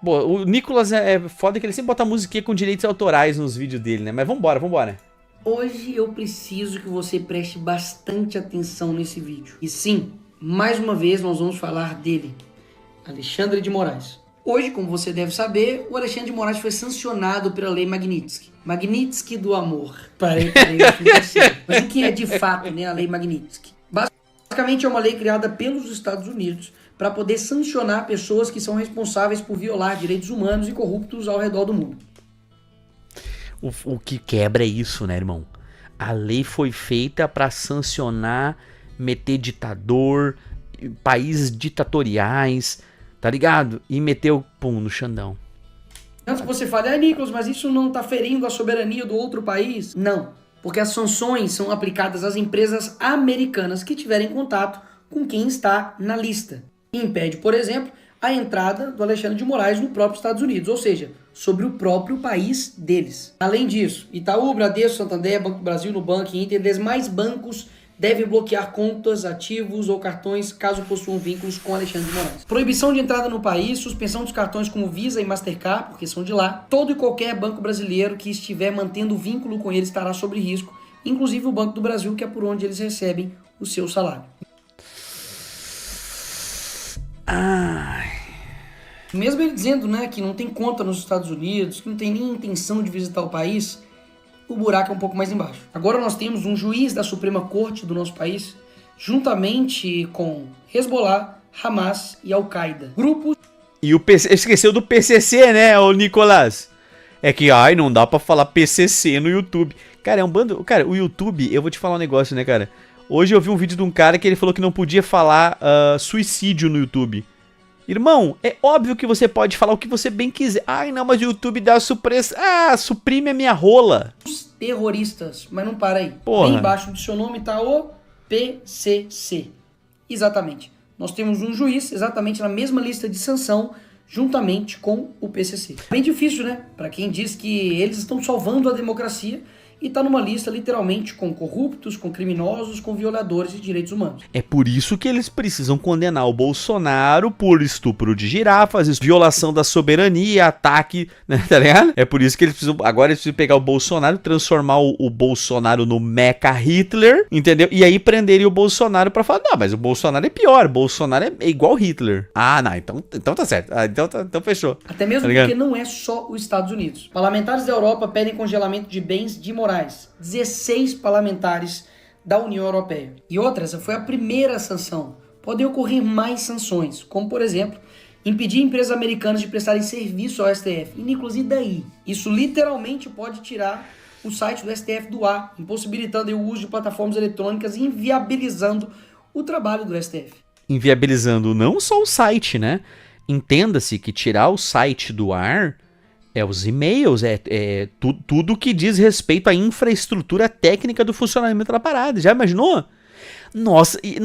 Pô, o Nicolas é foda que ele sempre bota musiquinha com direitos autorais nos vídeos dele, né? Mas vambora, vambora. Hoje eu preciso que você preste bastante atenção nesse vídeo. E sim, mais uma vez nós vamos falar dele, Alexandre de Moraes. Hoje, como você deve saber, o Alexandre de Moraes foi sancionado pela Lei Magnitsky. Magnitsky do amor. Parei, eu fui terceiro. Mas o que é de fato, né, a Lei Magnitsky? Basicamente é uma lei criada pelos Estados Unidos para poder sancionar pessoas que são responsáveis por violar direitos humanos e corruptos ao redor do mundo. O que quebra é isso, né, irmão? A lei foi feita pra sancionar, meter ditador, países ditatoriais, tá ligado? E meter o pum no Xandão. Antes que você fale, Nicolas, mas isso não está ferindo a soberania do outro país? Não, porque as sanções são aplicadas às empresas americanas que tiverem contato com quem está na lista. E impede, por exemplo, a entrada do Alexandre de Moraes no próprio Estados Unidos, ou seja, sobre o próprio país deles. Além disso, Itaú, Bradesco, Santander, Banco do Brasil, Nubank, Inter e demais bancos devem bloquear contas, ativos ou cartões caso possuam vínculos com Alexandre de Moraes. Proibição de entrada no país, suspensão dos cartões como Visa e Mastercard, porque são de lá. Todo e qualquer banco brasileiro que estiver mantendo vínculo com ele estará sob risco, inclusive o Banco do Brasil, que é por onde eles recebem o seu salário. Ai. Mesmo ele dizendo, né, que não tem conta nos Estados Unidos, que não tem nem intenção de visitar o país, o buraco é um pouco mais embaixo. Agora nós temos um juiz da Suprema Corte do nosso país, juntamente com Hezbollah, Hamas e Al-Qaeda. Grupos... E o PC... Esqueceu do PCC, né, ô Nicolas? É que, não dá pra falar PCC no YouTube. Cara, é um bando... Cara, o YouTube, eu vou te falar um negócio, né, cara? Hoje eu vi um vídeo de um cara que ele falou que não podia falar suicídio no YouTube. Irmão, é óbvio que você pode falar o que você bem quiser. Não, mas o YouTube dá supressão. Suprime a minha rola. Terroristas, mas não para aí. Porra. Bem embaixo do seu nome tá o PCC. Exatamente. Nós temos um juiz exatamente na mesma lista de sanção, juntamente com o PCC. Bem difícil, né? Para quem diz que eles estão salvando a democracia e tá numa lista literalmente com corruptos, com criminosos, com violadores de direitos humanos. É por isso que eles precisam condenar o Bolsonaro por estupro de girafas, violação da soberania, ataque, né, tá ligado? É por isso que eles precisam, agora eles precisam pegar o Bolsonaro, transformar o Bolsonaro no Mecha Hitler, entendeu? E aí prenderem o Bolsonaro pra falar, não, mas o Bolsonaro é pior, o Bolsonaro é igual Hitler. Não, então tá certo, então fechou. Até mesmo tá porque não é só os Estados Unidos. Parlamentares da Europa pedem congelamento de bens de Moraes. 16 parlamentares da União Europeia. E outra, essa foi a primeira sanção. Podem ocorrer mais sanções, como por exemplo, impedir empresas americanas de prestarem serviço ao STF. E Nicolas, e daí? Isso literalmente pode tirar o site do STF do ar, impossibilitando o uso de plataformas eletrônicas e inviabilizando o trabalho do STF. Inviabilizando não só o site, né? Entenda-se que tirar o site do ar é os e-mails, tudo que diz respeito à infraestrutura técnica do funcionamento da parada. Já imaginou? Nossa, e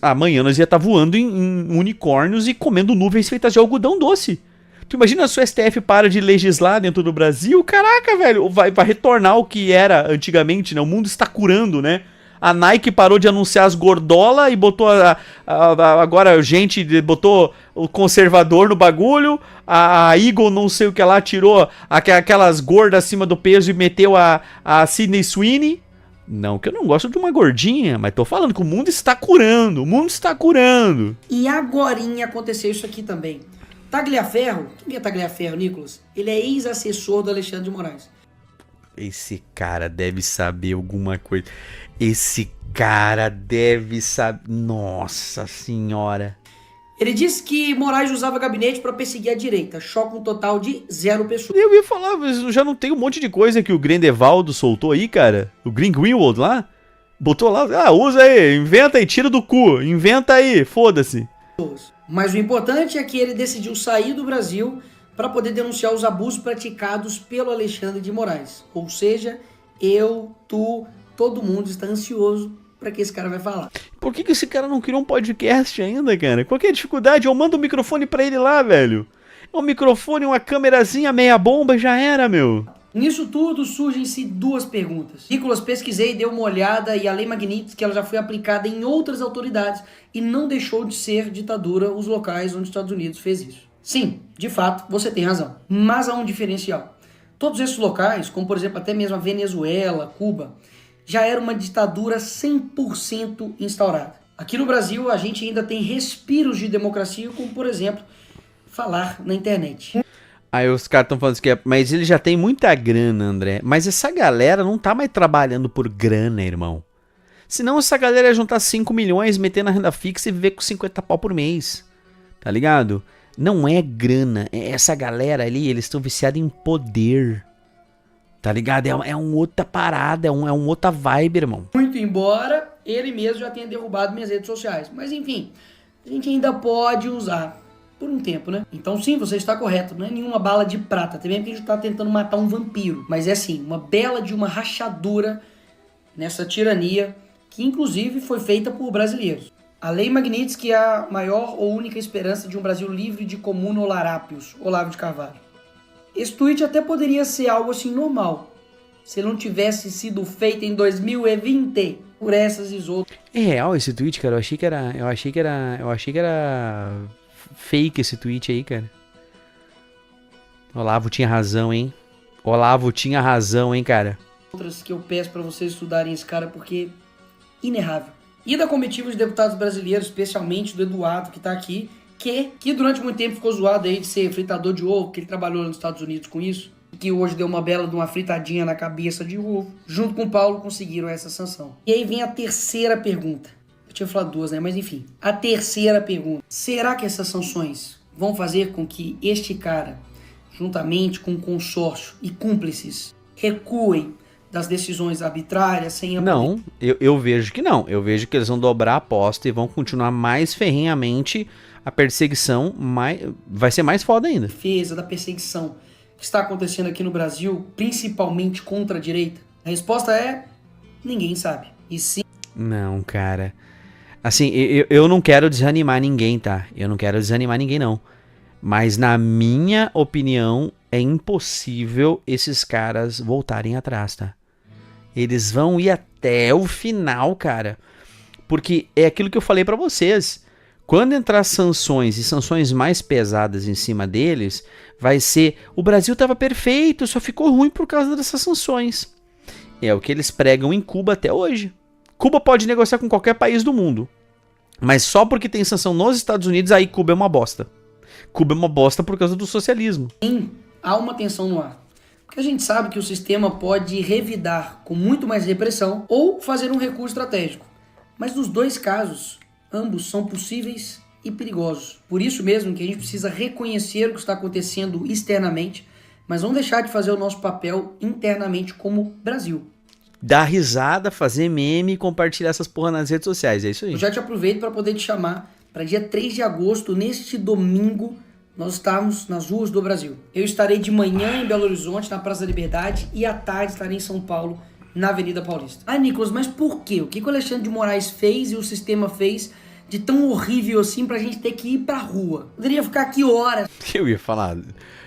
amanhã nós ia estar voando em unicórnios e comendo nuvens feitas de algodão doce. Tu imagina se o STF para de legislar dentro do Brasil? Caraca, velho, vai retornar o que era antigamente, né? O mundo está curando, né? A Nike parou de anunciar as gordola e botou agora gente botou o conservador no bagulho. A Eagle não sei o que lá tirou aquelas gordas acima do peso e meteu a Sydney Sweeney. Não que eu não gosto de uma gordinha, mas tô falando que o mundo está curando. O mundo está curando. E agorinha aconteceu isso aqui também. Tagliaferro, quem é Tagliaferro, Nicolas? Ele é ex-assessor do Alexandre de Moraes. Esse cara deve saber alguma coisa. Esse cara deve saber. Nossa senhora. Ele disse que Moraes usava gabinete para perseguir a direita. Choca um total de 0 pessoas. Eu ia falar, mas já não tem um monte de coisa que o Grindelwald soltou aí, cara? O Greenwald lá? Botou lá, usa aí, inventa aí, tira do cu, inventa aí, foda-se. Mas o importante é que ele decidiu sair do Brasil para poder denunciar os abusos praticados pelo Alexandre de Moraes. Ou seja, todo mundo está ansioso para que esse cara vai falar. Por que esse cara não criou um podcast ainda, cara? Qual que é a dificuldade? Eu mando um microfone pra ele lá, velho. Um microfone, uma câmerazinha, meia bomba, já era, meu. Nisso tudo surgem-se 2 perguntas. Nicolas, pesquisei, dei uma olhada e a Lei Magnitsky ela já foi aplicada em outras autoridades e não deixou de ser ditadura os locais onde os Estados Unidos fez isso. Sim, de fato, você tem razão. Mas há um diferencial. Todos esses locais, como por exemplo até mesmo a Venezuela, Cuba, já era uma ditadura 100% instaurada. Aqui no Brasil a gente ainda tem respiros de democracia, como por exemplo, falar na internet. Aí os caras estão falando assim, mas ele já tem muita grana, André. Mas essa galera não tá mais trabalhando por grana, irmão. Senão essa galera ia juntar 5 milhões, meter na renda fixa e viver com 50 pau por mês. Tá ligado? Não é grana. Essa galera ali, eles estão viciados em poder. Tá ligado? É uma outra parada, é uma outra vibe, irmão. Muito embora ele mesmo já tenha derrubado minhas redes sociais. Mas enfim, a gente ainda pode usar por um tempo, né? Então sim, você está correto. Não é nenhuma bala de prata. Também porque a gente está tentando matar um vampiro. Mas é sim, uma bela de uma rachadura nessa tirania que inclusive foi feita por brasileiros. A Lei Magnitsky é a maior ou única esperança de um Brasil livre de comunolarápios, Olavo de Carvalho. Esse tweet até poderia ser algo assim normal, se ele não tivesse sido feito em 2020 por essas e outras. É real esse tweet, cara. Eu achei que era fake esse tweet aí, cara. Olavo tinha razão, hein? Cara. Outras que eu peço para vocês estudarem esse cara porque inerrável. E da comitiva de deputados brasileiros, especialmente do Eduardo, que tá aqui, que durante muito tempo ficou zoado aí de ser fritador de ovo, que ele trabalhou nos Estados Unidos com isso, que hoje deu uma bela de uma fritadinha na cabeça de ovo. Junto com o Paulo conseguiram essa sanção. E aí vem a terceira pergunta. Eu tinha falado duas, né? Mas enfim. A terceira pergunta. Será que essas sanções vão fazer com que este cara, juntamente com o consórcio e cúmplices, recuem das decisões arbitrárias, sem... Não, eu vejo que não. Eu vejo que eles vão dobrar a aposta e vão continuar mais ferrenhamente a perseguição. Vai ser mais foda ainda. Defesa da perseguição que está acontecendo aqui no Brasil, principalmente contra a direita. A resposta é... ninguém sabe. E sim... Não, cara. Assim, eu não quero desanimar ninguém, tá? Eu não quero desanimar ninguém, não. Mas na minha opinião, é impossível esses caras voltarem atrás, tá? Eles vão ir até o final, cara. Porque é aquilo que eu falei pra vocês. Quando entrar sanções e sanções mais pesadas em cima deles, vai ser... O Brasil tava perfeito, só ficou ruim por causa dessas sanções. É o que eles pregam em Cuba até hoje. Cuba pode negociar com qualquer país do mundo. Mas só porque tem sanção nos Estados Unidos, aí Cuba é uma bosta. Cuba é uma bosta por causa do socialismo. Sim, há uma tensão no ar. Porque a gente sabe que o sistema pode revidar com muito mais repressão ou fazer um recurso estratégico. Mas nos dois casos, ambos são possíveis e perigosos. Por isso mesmo que a gente precisa reconhecer o que está acontecendo externamente, mas não deixar de fazer o nosso papel internamente como Brasil. Dar risada, fazer meme e compartilhar essas porra nas redes sociais, é isso aí. Eu já te aproveito para poder te chamar para dia 3 de agosto, neste domingo, nós estamos nas ruas do Brasil. Eu estarei de manhã em Belo Horizonte, na Praça da Liberdade, e à tarde estarei em São Paulo, na Avenida Paulista. Ah, Nicolas, mas por quê? O que o Alexandre de Moraes fez e o sistema fez de tão horrível assim pra gente ter que ir pra rua? Poderia ficar aqui horas. Eu ia falar,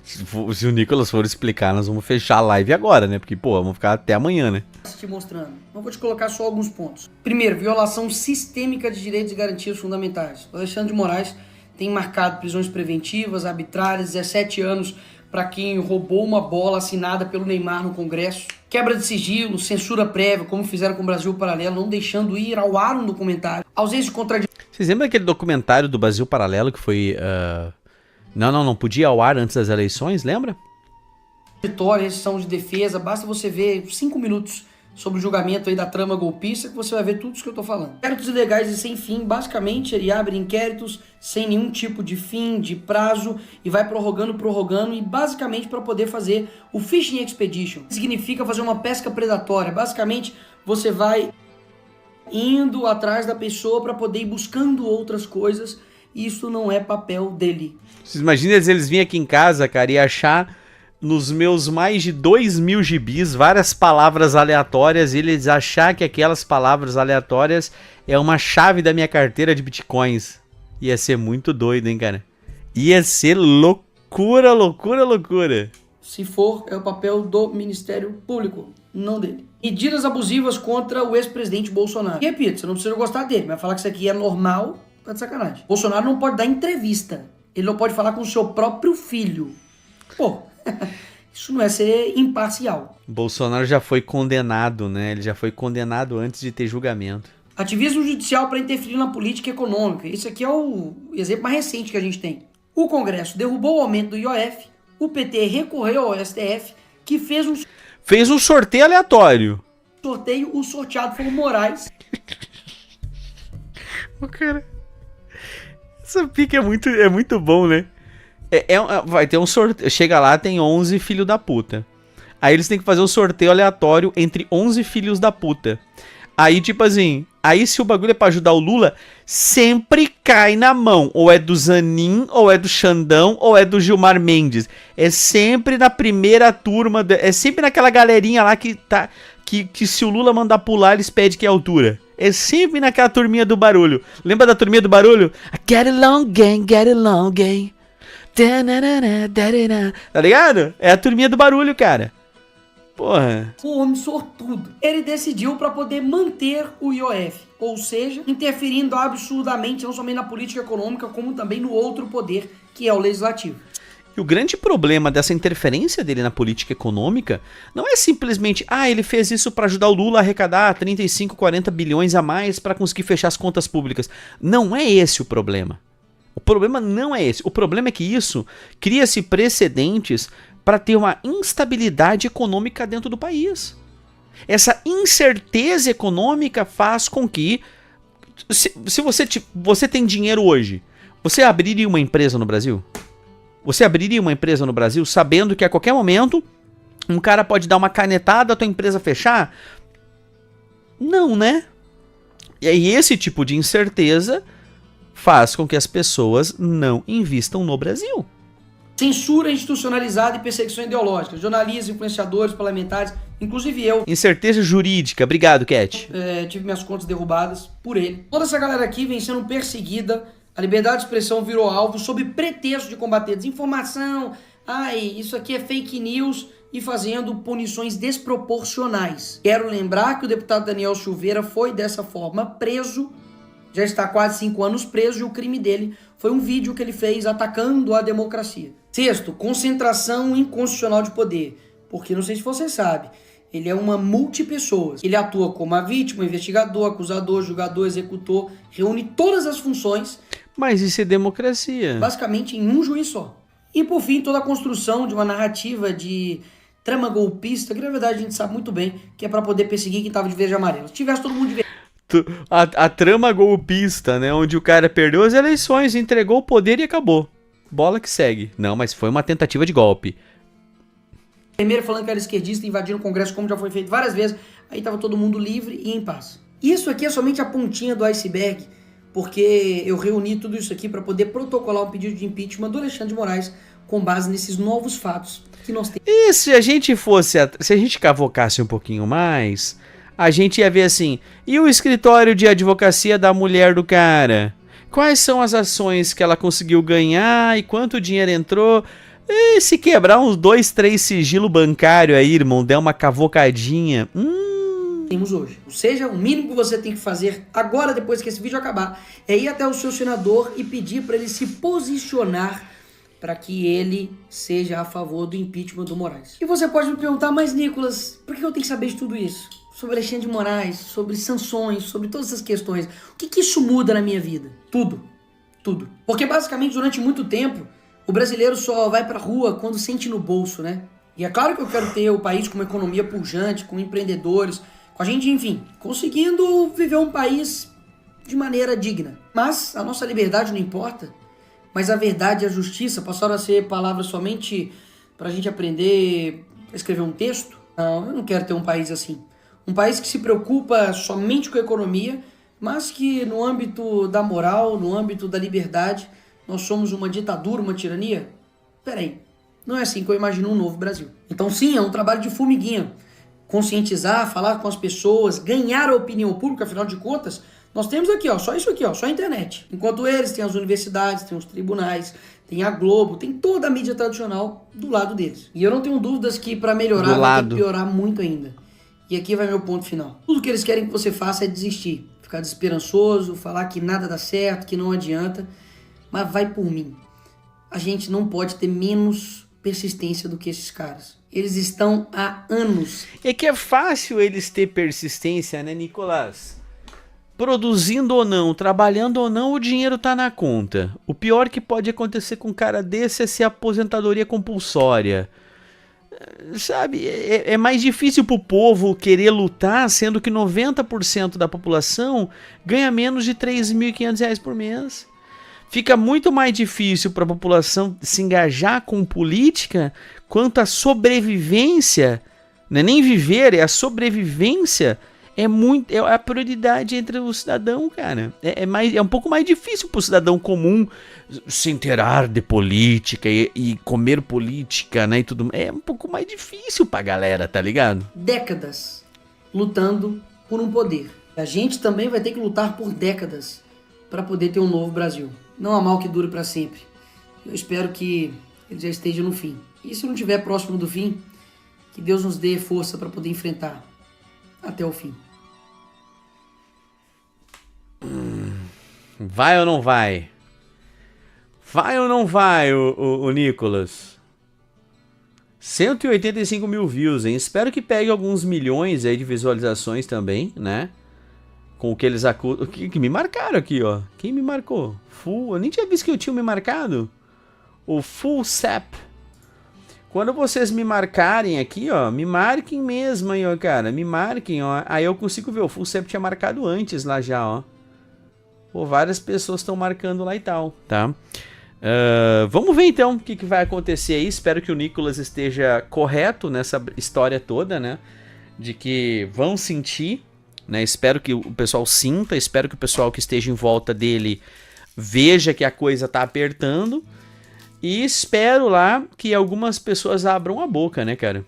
se o Nicolas for explicar, nós vamos fechar a live agora, né? Porque, pô, vamos ficar até amanhã, né? Te mostrando. Mas vou te colocar só alguns pontos. Primeiro, violação sistêmica de direitos e garantias fundamentais. O Alexandre de Moraes tem marcado prisões preventivas, arbitrárias, 17 anos para quem roubou uma bola assinada pelo Neymar no Congresso. Quebra de sigilo, censura prévia, como fizeram com o Brasil Paralelo, não deixando ir ao ar um documentário. Ausência de contradição. Vocês lembram daquele documentário do Brasil Paralelo que foi... Não podia ir ao ar antes das eleições, lembra? Restrição de defesa, basta você ver 5 minutos sobre o julgamento aí da trama golpista que você vai ver tudo isso que eu tô falando. Inquéritos ilegais e sem fim, basicamente ele abre inquéritos sem nenhum tipo de fim, de prazo, e vai prorrogando, e basicamente para poder fazer o Fishing Expedition. Significa fazer uma pesca predatória. Basicamente você vai indo atrás da pessoa para poder ir buscando outras coisas, e isso não é papel dele. Vocês imaginam eles virem aqui em casa, cara, e achar nos meus mais de 2.000 gibis várias palavras aleatórias e eles achar que aquelas palavras aleatórias é uma chave da minha carteira de bitcoins. Ia ser muito doido, hein, cara? Ia ser loucura. Se for, é o papel do Ministério Público, não dele. Medidas abusivas contra o ex-presidente Bolsonaro. E repito, você não precisa gostar dele, mas falar que isso aqui é normal, tá de sacanagem. Bolsonaro não pode dar entrevista. Ele não pode falar com o seu próprio filho. Pô, isso não é ser imparcial. Bolsonaro já foi condenado, né? Ele já foi condenado antes de ter julgamento. Ativismo judicial para interferir na política econômica. Isso aqui é o exemplo mais recente que a gente tem. O Congresso derrubou o aumento do IOF, o PT recorreu ao STF, que fez um sorteio aleatório. O sorteado foi o Moraes. O cara... Essa pica é muito bom, né? Vai ter um sorteio. Chega lá, tem 11 filhos da puta. Aí eles têm que fazer um sorteio aleatório entre 11 filhos da puta. Aí, tipo assim, aí se o bagulho é pra ajudar o Lula, sempre cai na mão. Ou é do Zanin, ou é do Xandão, ou é do Gilmar Mendes. É sempre na primeira turma, é sempre naquela galerinha lá que tá... Que se o Lula mandar pular, eles pedem que é altura. É sempre naquela turminha do barulho. Lembra da turminha do barulho? Get along, gang, get along, gang. Tá ligado? É a turminha do barulho, cara. Porra. O homem sortudo. Ele decidiu para poder manter o IOF. Ou seja, interferindo absurdamente não somente na política econômica, como também no outro poder, que é o legislativo. E o grande problema dessa interferência dele na política econômica não é simplesmente, ele fez isso para ajudar o Lula a arrecadar 35, 40 bilhões a mais para conseguir fechar as contas públicas. Não é esse o problema. O problema não é esse. O problema é que isso cria-se precedentes para ter uma instabilidade econômica dentro do país. Essa incerteza econômica faz com que, se você tem dinheiro hoje, você abriria uma empresa no Brasil? Você abriria uma empresa no Brasil sabendo que a qualquer momento um cara pode dar uma canetada, a tua empresa fechar? Não, né? E aí esse tipo de incerteza faz com que as pessoas não invistam no Brasil. Censura institucionalizada e perseguição ideológica. Jornalistas, influenciadores, parlamentares, inclusive eu. Incerteza jurídica. Obrigado, Cat. Tive minhas contas derrubadas por ele. Toda essa galera aqui vem sendo perseguida. A liberdade de expressão virou alvo sob pretexto de combater desinformação. Isso aqui é fake news e fazendo punições desproporcionais. Quero lembrar que o deputado Daniel Silveira foi dessa forma preso. Já está há quase 5 anos preso e o crime dele foi um vídeo que ele fez atacando a democracia. Sexto, concentração inconstitucional de poder. Porque, não sei se você sabe, ele é uma multipessoas. Ele atua como a vítima, investigador, acusador, julgador, executor, reúne todas as funções. Mas isso é democracia. Basicamente em um juiz só. E por fim, toda a construção de uma narrativa de trama golpista, que na verdade a gente sabe muito bem que é para poder perseguir quem tava de verde e amarelo. Se tivesse todo mundo de verde... A trama golpista, né? Onde o cara perdeu as eleições, entregou o poder e acabou. Bola que segue. Não, mas foi uma tentativa de golpe. Primeiro falando que era esquerdista, invadindo o Congresso, como já foi feito várias vezes. Aí tava todo mundo livre e em paz. Isso aqui é somente a pontinha do iceberg, porque eu reuni tudo isso aqui para poder protocolar um pedido de impeachment do Alexandre de Moraes com base nesses novos fatos que nós temos. E se a gente cavocasse um pouquinho mais, a gente ia ver assim, e o escritório de advocacia da mulher do cara? Quais são as ações que ela conseguiu ganhar e quanto dinheiro entrou? E se quebrar uns 2, 3 sigilo bancário aí, irmão, der uma cavocadinha... Temos hoje. Ou seja, o mínimo que você tem que fazer agora, depois que esse vídeo acabar, é ir até o seu senador e pedir para ele se posicionar para que ele seja a favor do impeachment do Moraes. E você pode me perguntar, mas Nicolas, por que eu tenho que saber de tudo isso? Sobre Alexandre de Moraes, sobre sanções, sobre todas essas questões. O que isso muda na minha vida? Tudo. Tudo. Porque basicamente durante muito tempo, o brasileiro só vai pra rua quando sente no bolso, né? E é claro que eu quero ter o país com uma economia pujante, com empreendedores, com a gente, enfim, conseguindo viver um país de maneira digna. Mas a nossa liberdade não importa, mas a verdade e a justiça passaram a ser palavras somente pra gente aprender a escrever um texto. Não, eu não quero ter um país assim. Um país que se preocupa somente com a economia, mas que no âmbito da moral, no âmbito da liberdade, nós somos uma ditadura, uma tirania? Peraí, não é assim que eu imagino um novo Brasil. Então sim, é um trabalho de formiguinha. Conscientizar, falar com as pessoas, ganhar a opinião pública, afinal de contas, nós temos aqui, só isso aqui, só a internet. Enquanto eles têm as universidades, têm os tribunais, tem a Globo, tem toda a mídia tradicional do lado deles. E eu não tenho dúvidas que para melhorar vai ter que piorar muito ainda. E aqui vai meu ponto final. Tudo que eles querem que você faça é desistir, ficar desesperançoso, falar que nada dá certo, que não adianta, mas vai por mim. a gente não pode ter menos persistência do que esses caras. Eles estão há anos. É que é fácil eles ter persistência, né, Nicolas? Produzindo ou não, trabalhando ou não, o dinheiro tá na conta. O pior que pode acontecer com um cara desse é ser aposentadoria compulsória. Sabe, é mais difícil pro povo querer lutar, sendo que 90% da população ganha menos de R$3.500 por mês. Fica muito mais difícil para a população se engajar com política quanto a sobrevivência, não é nem viver, é a sobrevivência, é a prioridade entre o cidadão, cara. É um pouco mais difícil para o cidadão comum se inteirar de política e comer política, né, e tudo. É um pouco mais difícil pra galera, tá ligado? Décadas lutando por um poder. A gente também vai ter que lutar por décadas para poder ter um novo Brasil. Não há mal que dure para sempre. Eu espero que ele já esteja no fim. E se não estiver próximo do fim, que Deus nos dê força para poder enfrentar até o fim. Vai ou não vai? Vai ou não vai, o Nicolas? 185 mil views, hein? Espero que pegue alguns milhões aí de visualizações também, né? Com o que eles acusam. Que me marcaram aqui, ó. Quem me marcou? Eu nem tinha visto que eu tinha me marcado. O Full Sap. Quando vocês me marcarem aqui, ó, me marquem mesmo aí, ó, cara. Me marquem, ó. Aí eu consigo ver. O Full Sap tinha marcado antes lá já, ó. Pô, várias pessoas estão marcando lá e tal, tá? Vamos ver então o que vai acontecer aí. Espero que o Nicolas esteja correto nessa história toda, né? De que vão sentir, né? Espero que o pessoal sinta, espero que o pessoal que esteja em volta dele veja que a coisa tá apertando. E espero lá que algumas pessoas abram a boca, né, cara?